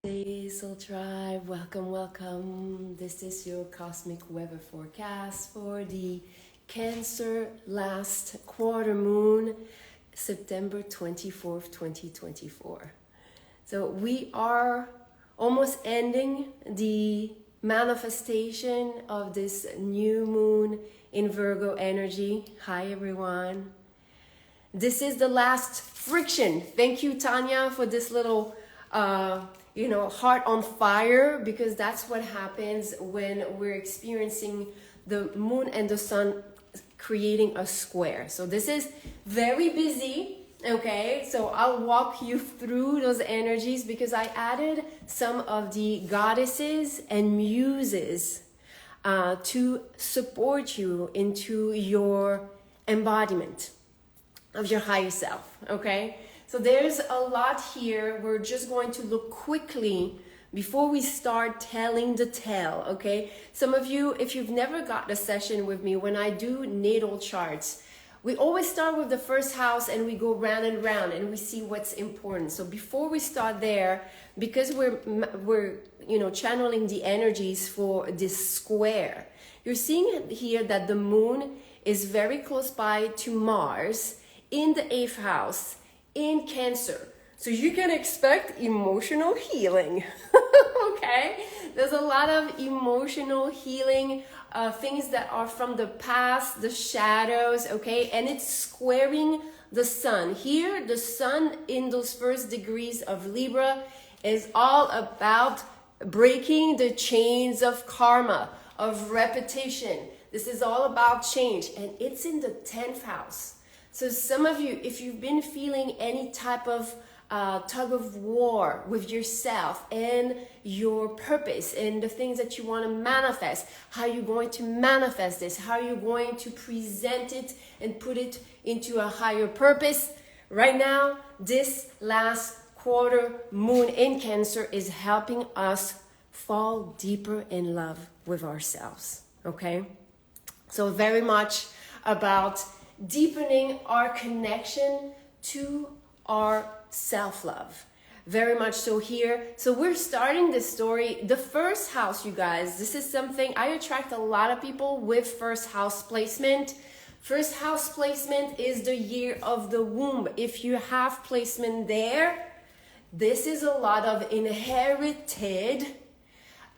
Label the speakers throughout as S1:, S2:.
S1: Hey Soul Tribe, welcome. This is your cosmic weather forecast for the Cancer last quarter moon, September 24th, 2024. So we are almost ending the manifestation of this new moon in Virgo energy. Hi everyone. This is the last friction. Thank you, Tanya, for this little heart on fire, because that's what happens when we're experiencing the moon and the sun creating a square. So this is very busy, okay? So I'll walk you through those energies because I added some of the goddesses and muses to support you into your embodiment of your higher self, okay? So there's a lot here. We're just going to look quickly before we start telling the tale, okay? Some of you, if you've never got a session with me, when I do natal charts, we always start with the first house and we go round and round and we see what's important. So before we start there, because we're channeling the energies for this square, you're seeing here that the moon is very close by to Mars in the 8th house, in Cancer. So you can expect emotional healing. Okay? There's a lot of emotional healing, things that are from the past, the shadows, okay? And it's squaring the sun. Here, the sun in those first degrees of Libra is all about breaking the chains of karma, of repetition. This is all about change. And it's in the 10th house. So some of you, if you've been feeling any type of tug of war with yourself and your purpose and the things that you want to manifest, how you're going to manifest this, how you're going to present it and put it into a higher purpose, right now, this last quarter moon in Cancer is helping us fall deeper in love with ourselves, okay? So very much about deepening our connection to our self-love. Very much so here. So we're starting this story. The first house, you guys, this is something I attract a lot of people with first house placement. First house placement is the year of the womb. If you have placement there, this is a lot of inherited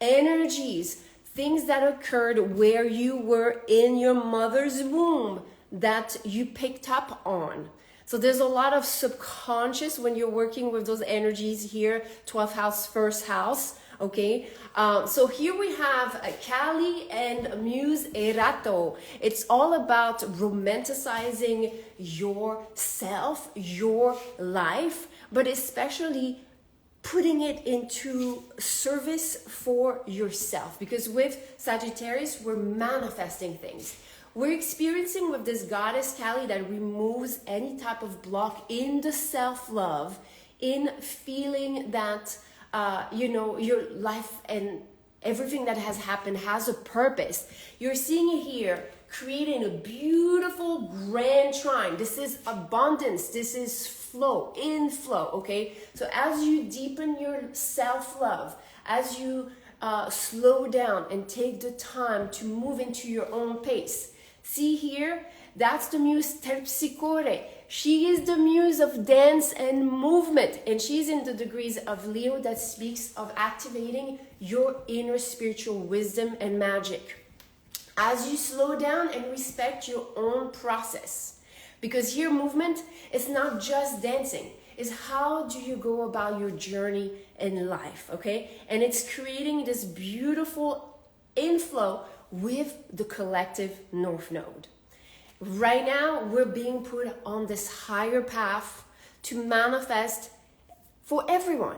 S1: energies, things that occurred where you were in your mother's womb, that you picked up on. So there's a lot of subconscious when you're working with those energies here, 12th house, first house, okay? So here we have Kali and Muse Erato. It's all about romanticizing yourself, your life, but especially putting it into service for yourself. Because with Sagittarius, we're manifesting things. We're experiencing with this goddess Kali that removes any type of block in the self-love, in feeling that, your life and everything that has happened has a purpose. You're seeing it here, creating a beautiful grand trine. This is abundance. This is flow, inflow, okay? So as you deepen your self-love, as you slow down and take the time to move into your own pace, see here, that's the muse Terpsichore. She is the muse of dance and movement, and she's in the degrees of Leo that speaks of activating your inner spiritual wisdom and magic. As you slow down and respect your own process, because here movement is not just dancing, it's how do you go about your journey in life, okay? And it's creating this beautiful inflow with the collective North Node. Right now, we're being put on this higher path to manifest for everyone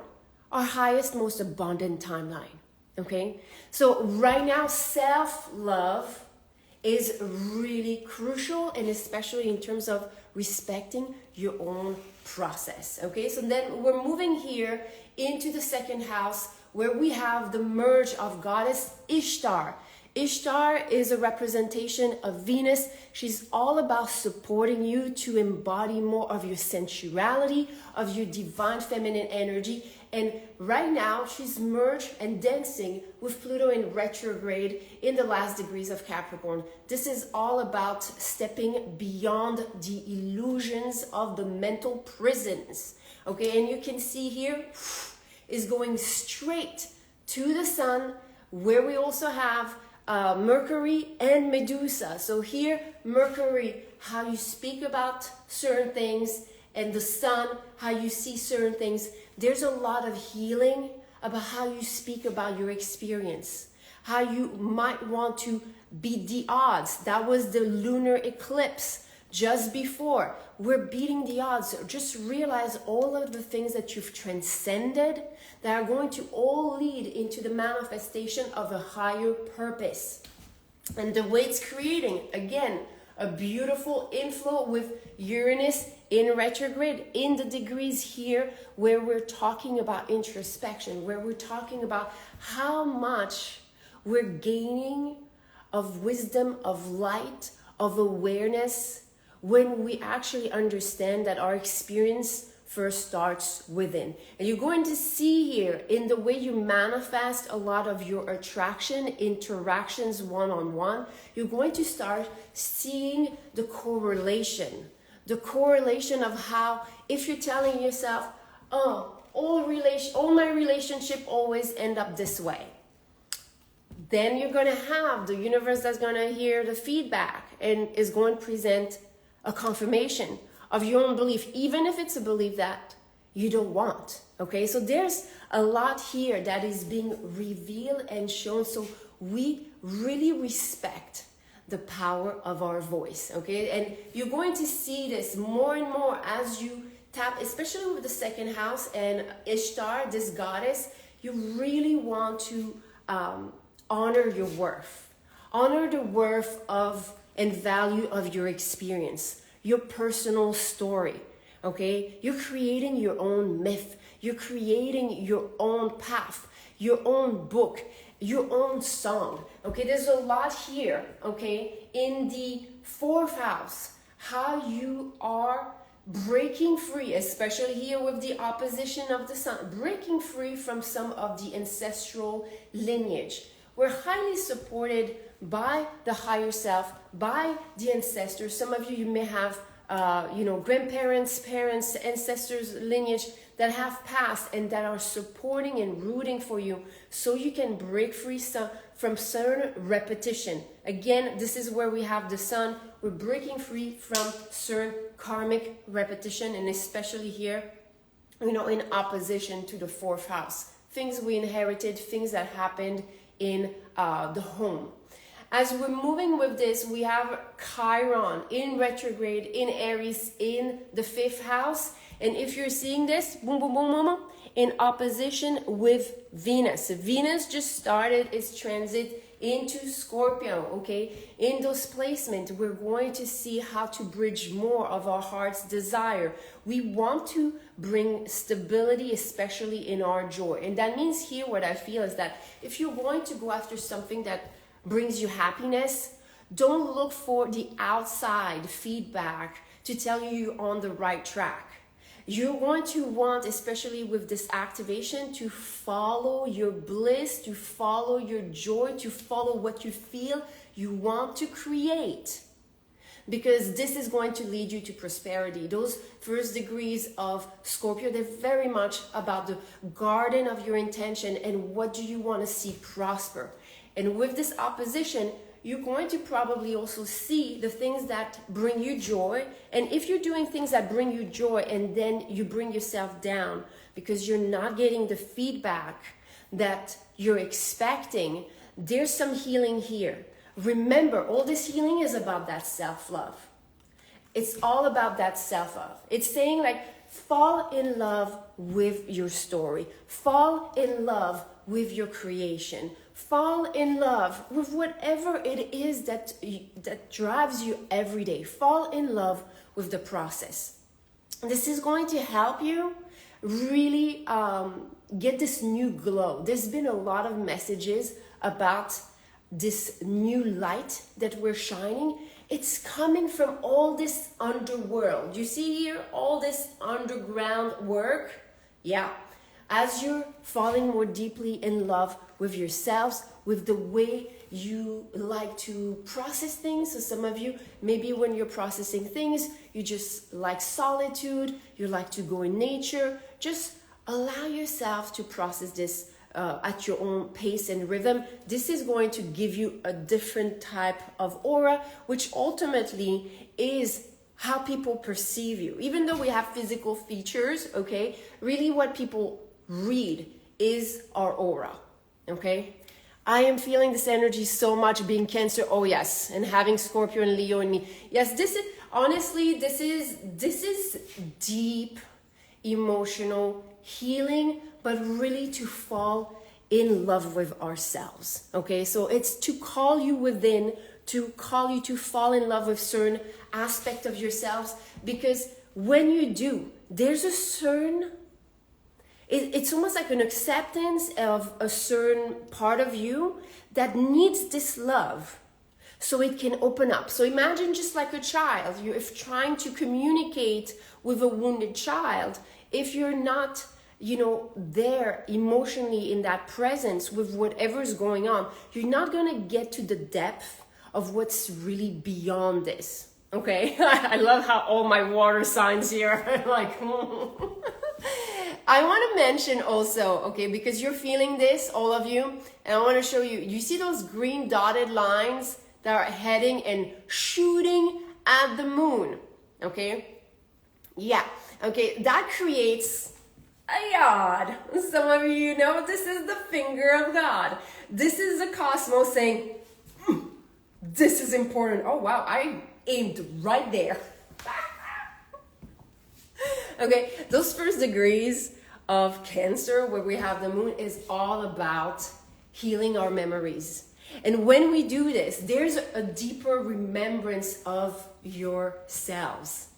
S1: our highest, most abundant timeline, okay? So right now, self-love is really crucial, and especially in terms of respecting your own process, okay? So then we're moving here into the second house where we have the merge of goddess Ishtar. Ishtar is a representation of Venus. She's all about supporting you to embody more of your sensuality, of your divine feminine energy, And right now, she's merged and dancing with Pluto in retrograde in the last degrees of Capricorn. This is all about stepping beyond the illusions of the mental prisons. Okay, and you can see here is going straight to the sun, where we also have Mercury and Medusa. So here, Mercury, how you speak about certain things, and the sun, how you see certain things. There's a lot of healing about how you speak about your experience, how you might want to beat the odds. That was the lunar eclipse just before. We're beating the odds. Just realize all of the things that you've transcended that are going to all lead into the manifestation of a higher purpose. And the way it's creating, again, a beautiful inflow with Uranus in retrograde in the degrees here, where we're talking about introspection, where we're talking about how much we're gaining of wisdom, of light, of awareness, when we actually understand that our experience first starts within. And you're going to see here in the way you manifest a lot of your attraction, interactions one-on-one, you're going to start seeing the correlation of how, if you're telling yourself, oh, all my relationship always end up this way, then you're going to have the universe that's going to hear the feedback and is going to present a confirmation of your own belief, even if it's a belief that you don't want. Okay, so there's a lot here that is being revealed and shown, so we really respect the power of our voice. Okay, and you're going to see this more and more as you tap, especially with the second house and Ishtar, this goddess. You really want to honor your worth, honor the worth of and value of your experience, your personal story. Okay, you're creating your own myth, you're creating your own path, your own book, your own song. Okay, there's a lot here. Okay, in the fourth house, how you are breaking free, especially here with the opposition of the sun, breaking free from some of the ancestral lineage. We're highly supported by the higher self, by the ancestors. Some of you may have, grandparents, parents, ancestors, lineage that have passed and that are supporting and rooting for you, so you can break free from certain repetition. Again, this is where we have the sun. We're breaking free from certain karmic repetition, and especially here, in opposition to the fourth house. Things we inherited, things that happened in the home. As we're moving with this, we have Chiron in retrograde in Aries in the fifth house. And if you're seeing this, boom, boom, boom, boom, boom, in opposition with Venus. Venus just started its transit into Scorpio, okay? In those placements, we're going to see how to bridge more of our heart's desire. We want to bring stability, especially in our joy. And that means here what I feel is that if you're going to go after something that brings you happiness, don't look for the outside feedback to tell you you're on the right track. You're going to want, especially with this activation, to follow your bliss, to follow your joy, to follow what you feel you want to create. Because this is going to lead you to prosperity. Those first degrees of Scorpio, they're very much about the garden of your intention and what do you want to see prosper. And with this opposition, you're going to probably also see the things that bring you joy. And if you're doing things that bring you joy and then you bring yourself down because you're not getting the feedback that you're expecting, there's some healing here. Remember, all this healing is about that self-love. It's all about that self-love. It's saying fall in love with your story. Fall in love with your creation. Fall in love with whatever it is that drives you every day. Fall in love with the process. This is going to help you really get this new glow. There's been a lot of messages about this new light that we're shining. It's coming from all this underworld. You see here all this underground work? Yeah. as you're falling more deeply in love with yourselves, with the way you like to process things. So some of you, maybe when you're processing things, you just like solitude, you like to go in nature. Just allow yourself to process this at your own pace and rhythm. This is going to give you a different type of aura, which ultimately is how people perceive you. Even though we have physical features, okay, really what people read is our aura, okay? I am feeling this energy so much being Cancer, oh yes, and having Scorpio and Leo in me. Yes, this is, honestly, this is deep emotional healing, but really to fall in love with ourselves, okay? So it's to call you within, to call you to fall in love with certain aspect of yourselves, because when you do, there's a certain, it's almost like an acceptance of a certain part of you that needs this love so it can open up. So imagine just like a child, if trying to communicate with a wounded child, if you're not, there emotionally in that presence with whatever's going on, you're not gonna get to the depth of what's really beyond this. Okay, I love how all my water signs here are like, I want to mention also, okay, because you're feeling this, all of you, and I want to show you, you see those green dotted lines that are heading and shooting at the moon, okay? Yeah, okay, that creates a yod. Some of you know this is the finger of God. This is the cosmos saying, this is important. Oh, wow, I aimed right there. Okay, those first degrees of Cancer where we have the moon is all about healing our memories. And when we do this, there's a deeper remembrance of yourselves.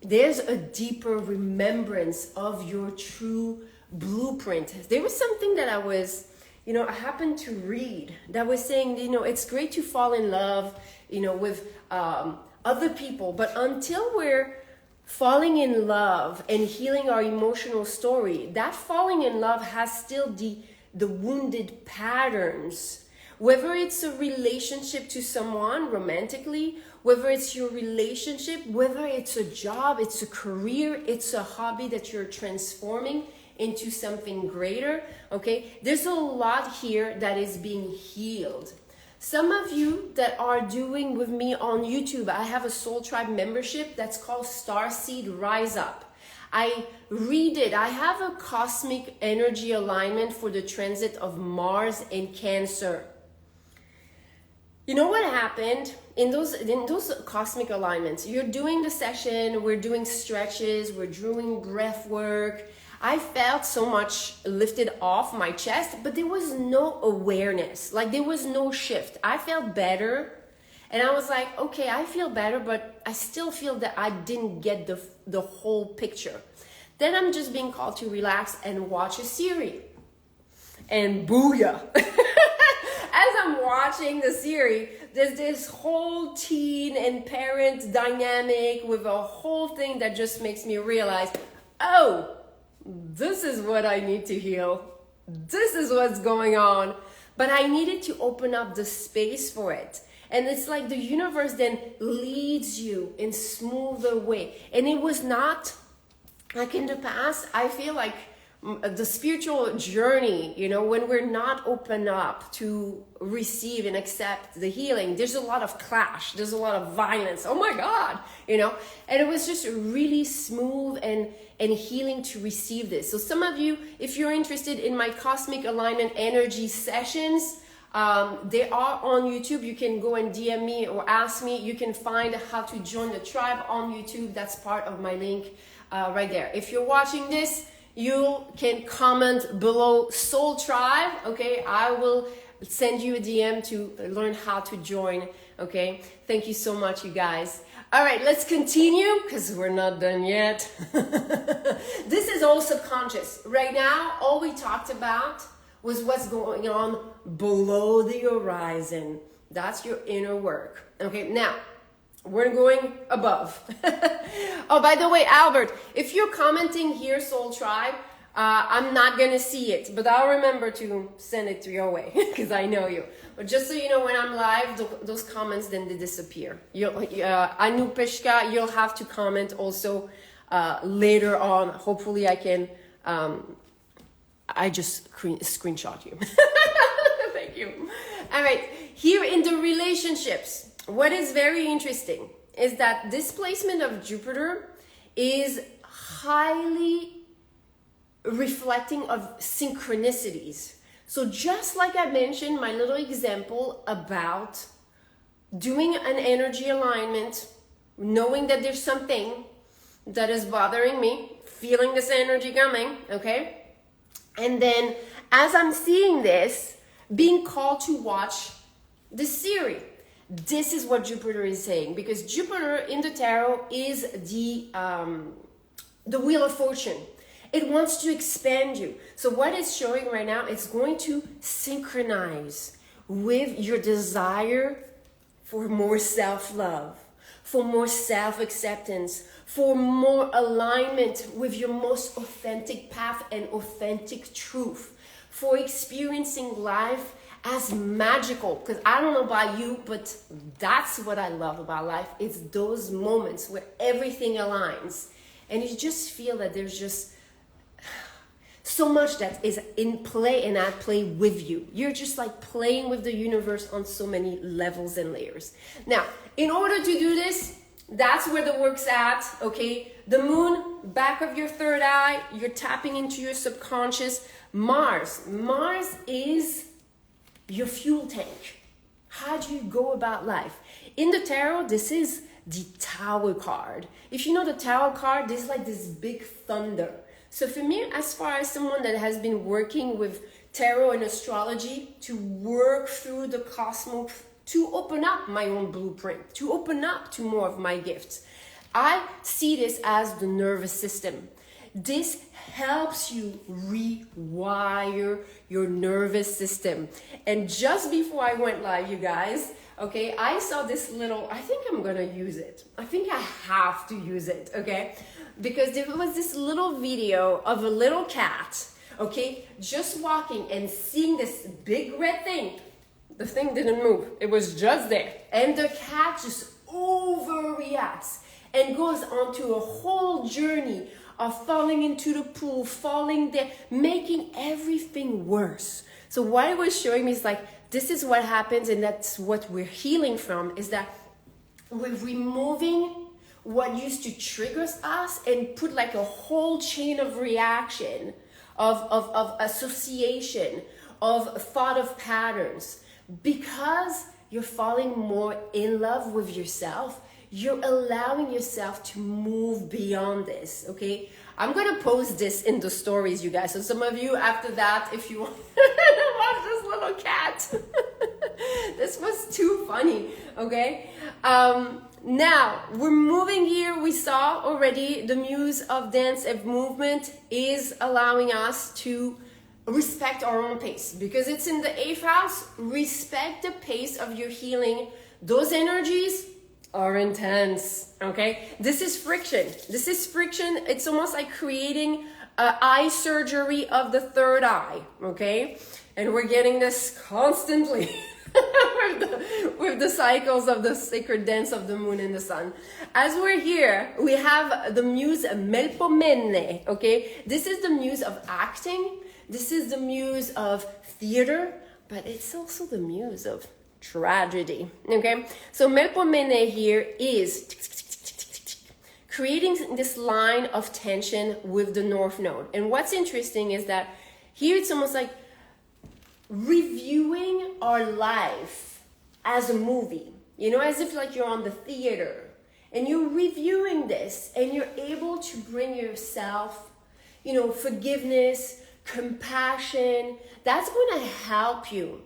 S1: There's a deeper remembrance of your true blueprint. There was something that I happened to read that was saying, it's great to fall in love, with other people, but until we're falling in love and healing our emotional story, that falling in love has still the wounded patterns. Whether it's a relationship to someone romantically, whether it's your relationship, whether it's a job, it's a career, it's a hobby that you're transforming into something greater, okay? There's a lot here that is being healed. Some of you that are doing with me on YouTube, I have a Soul Tribe membership that's called STARSEED Rise Up. I read it. I have a cosmic energy alignment for the transit of Mars in Cancer. You know what happened in those cosmic alignments? You're doing the session, we're doing stretches, we're doing breath work. I felt so much lifted off my chest, but there was no awareness. Like there was no shift. I felt better. And I was like, okay, I feel better, but I still feel that I didn't get the whole picture. Then I'm just being called to relax and watch a series. And booyah. As I'm watching the series, there's this whole teen and parent dynamic with a whole thing that just makes me realize, oh, this is what I need to heal. This is what's going on. But I needed to open up the space for it. And it's like the universe then leads you in smoother way. And it was not like in the past, I feel like the spiritual journey, when we're not open up to receive and accept the healing, there's a lot of clash, there's a lot of violence. Oh my God, and it was just really smooth and healing to receive this. So some of you, if you're interested in my cosmic alignment energy sessions, they are on YouTube. You can go and DM me or ask me. You can find how to join the tribe on YouTube. That's part of my link right there. If you're watching this, you can comment below Soul Tribe, okay? I will send you a DM to learn how to join, okay? Thank you so much, you guys. All right, let's continue because we're not done yet. This is all subconscious. Right now, all we talked about was what's going on below the horizon. That's your inner work. Okay, now, we're going above. Oh, by the way, Albert, if you're commenting here, Soul Tribe, I'm not gonna see it, but I'll remember to send it your way because I know you. But just so you know, when I'm live, those comments then they disappear. Anupeshka, you'll have to comment also later on. Hopefully, I can. I just screenshot you. Thank you. All right, here in the relationships, what is very interesting is that this placement of Jupiter is highly reflecting of synchronicities. So just like I mentioned, my little example about doing an energy alignment, knowing that there's something that is bothering me, feeling this energy coming, okay? And then as I'm seeing this, being called to watch the series. This is what Jupiter is saying, because Jupiter in the tarot is the Wheel of Fortune. It wants to expand you. So what it's showing right now, it's going to synchronize with your desire for more self-love, for more self-acceptance, for more alignment with your most authentic path and authentic truth, for experiencing life as magical. Because I don't know about you, but that's what I love about life. It's those moments where everything aligns and you just feel that there's just so much that is in play and at play with you. You're just like playing with the universe on so many levels and layers. Now, in order to do this, that's where the work's at, okay? The moon, back of your third eye, you're tapping into your subconscious. Mars is your fuel tank. How do you go about life? In the tarot, this is the Tower card. If you know the Tower card, there's like this big thunder. So for me, as far as someone that has been working with tarot and astrology to work through the cosmos, to open up my own blueprint, to open up to more of my gifts, I see this as the nervous system. This helps you rewire your nervous system. And just before I went live, you guys, okay, I saw this little, I think I'm gonna use it. I think I have to use it, okay? Because there was this little video of a little cat, okay, just walking and seeing this big red thing. The thing didn't move. It was just there. And the cat just overreacts and goes on to a whole journey of falling into the pool, falling there, making everything worse. So what it was showing me is like, this is what happens, and that's what we're healing from, is that we're removing what used to trigger us and put like a whole chain of reaction, of association, of thought of patterns. Because you're falling more in love with yourself, you're allowing yourself to move beyond this, okay? I'm gonna post this in the stories, you guys. So some of you after that, if you want to watch this little cat, this was too funny, okay? Now, we're moving here. We saw already the muse of dance and movement is allowing us to respect our own pace, because it's in the 8th house. Respect the pace of your healing. Those energies are intense, okay? This is friction. This is friction. It's almost like creating eye surgery of the third eye, okay? And we're getting this constantly with the cycles of the sacred dance of the moon and the sun. As we're here, we have the muse Melpomene, okay? This is the muse of acting. This is the muse of theater, but it's also the muse of tragedy, okay? So Melpomene here is creating this line of tension with the North Node. And what's interesting is that here it's almost like reviewing our life as a movie, you know, as if like you're on the theater and you're reviewing this and you're able to bring yourself, you know, forgiveness, compassion. That's going to help you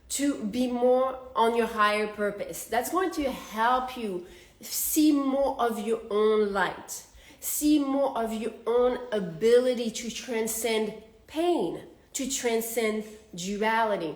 S1: to be more on your higher purpose. That's going to help you see more of your own light, see more of your own ability to transcend pain, to transcend duality.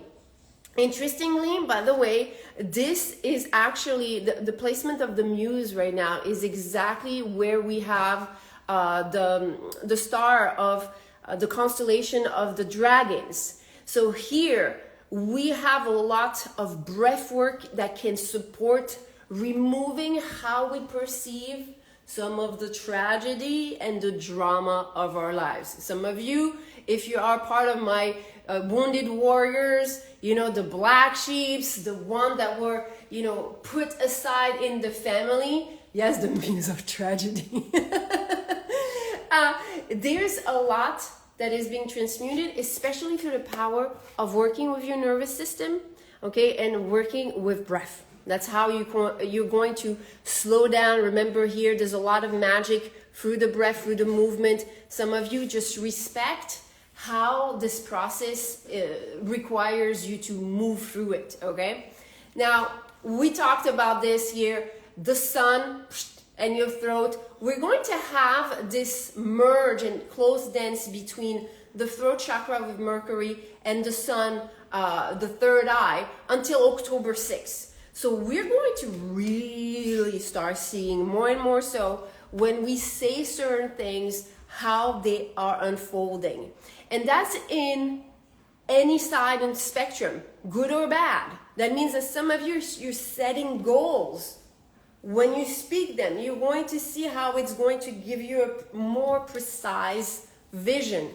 S1: Interestingly, by the way, this is actually the placement of the muse right now is exactly where we have the star of the constellation of the dragons. So here we have a lot of breath work that can support removing how we perceive some of the tragedy and the drama of our lives. Some of you, if you are part of my wounded warriors, you know, the black sheeps, the one that were, you know, put aside in the family. Yes, the means of tragedy. There's a lot that is being transmuted, especially through the power of working with your nervous system, okay, and working with breath. That's how you're going to slow down. Remember here, there's a lot of magic through the breath, through the movement. Some of you just respect how this process requires you to move through it, okay? Now, we talked about this here, the sun and your throat. We're going to have this merge and close dance between the throat chakra with Mercury and the sun, the third eye, until October 6th. So we're going to really start seeing more and more so when we say certain things, how they are unfolding. And that's in any side and spectrum, good or bad. That means that some of you, you're setting goals. When you speak them, you're going to see how it's going to give you a more precise vision.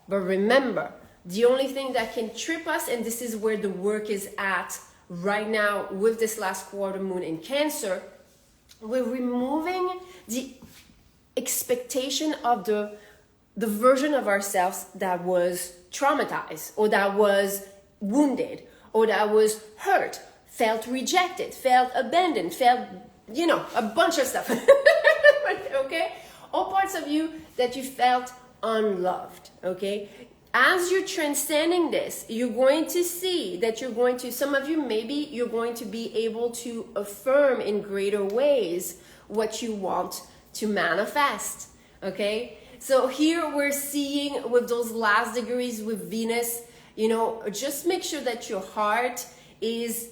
S1: But remember, the only thing that can trip us, and this is where the work is at right now with this last quarter moon in Cancer, we're removing the expectation of the version of ourselves that was traumatized, or that was wounded, or that was hurt, felt rejected, felt abandoned, felt, you know, a bunch of stuff. Okay? All parts of you that you felt unloved, okay? As you're transcending this, you're going to see that some of you, maybe you're going to be able to affirm in greater ways what you want to manifest, okay? So here we're seeing with those last degrees with Venus, you know, just make sure that your heart is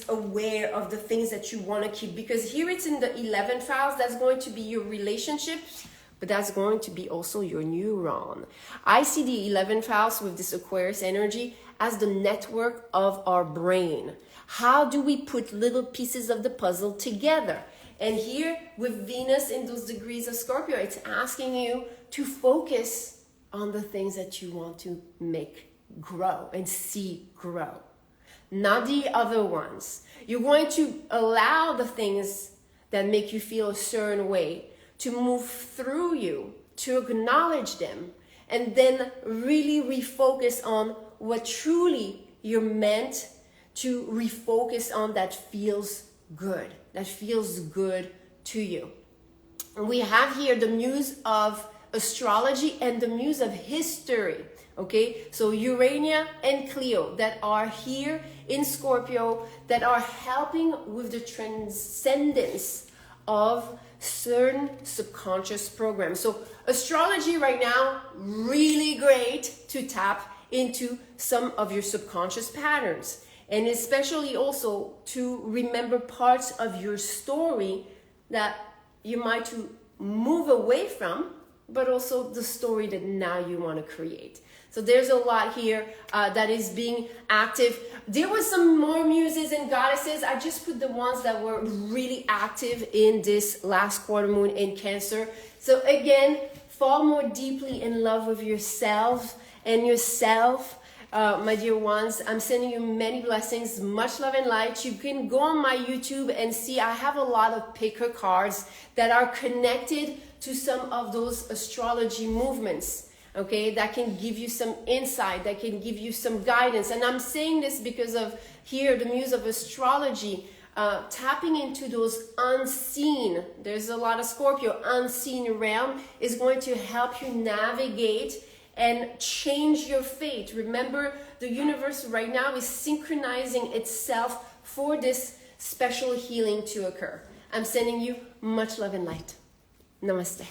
S1: aware of the things that you want to keep, because here it's in the 11th house. That's going to be your relationships, but that's going to be also your neuron. I see the 11th house with this Aquarius energy as the network of our brain. How do we put little pieces of the puzzle together? And here with Venus in those degrees of Scorpio, it's asking you to focus on the things that you want to make grow and see grow, not the other ones. You're going to allow the things that make you feel a certain way to move through you, to acknowledge them, and then really refocus on what truly you're meant to refocus on, that feels good to you. And we have here the muse of astrology and the muse of history, okay? So Urania and Cleo that are here in Scorpio, that are helping with the transcendence of certain subconscious programs. So astrology right now, really great to tap into some of your subconscious patterns, and especially also to remember parts of your story that you might to move away from, but also the story that now you want to create. So there's a lot here that is being active. There was some more muses and goddesses. I just put the ones that were really active in this last quarter moon in Cancer. So again, fall more deeply in love with yourself and yourself. My dear ones, I'm sending you many blessings, much love and light. You can go on my YouTube and see I have a lot of picker cards that are connected to some of those astrology movements, okay, that can give you some insight, that can give you some guidance. And I'm saying this because of here, the muse of astrology, tapping into those unseen, there's a lot of Scorpio, unseen realm is going to help you navigate and change your fate. Remember, the universe right now is synchronizing itself for this special healing to occur. I'm sending you much love and light. Namaste.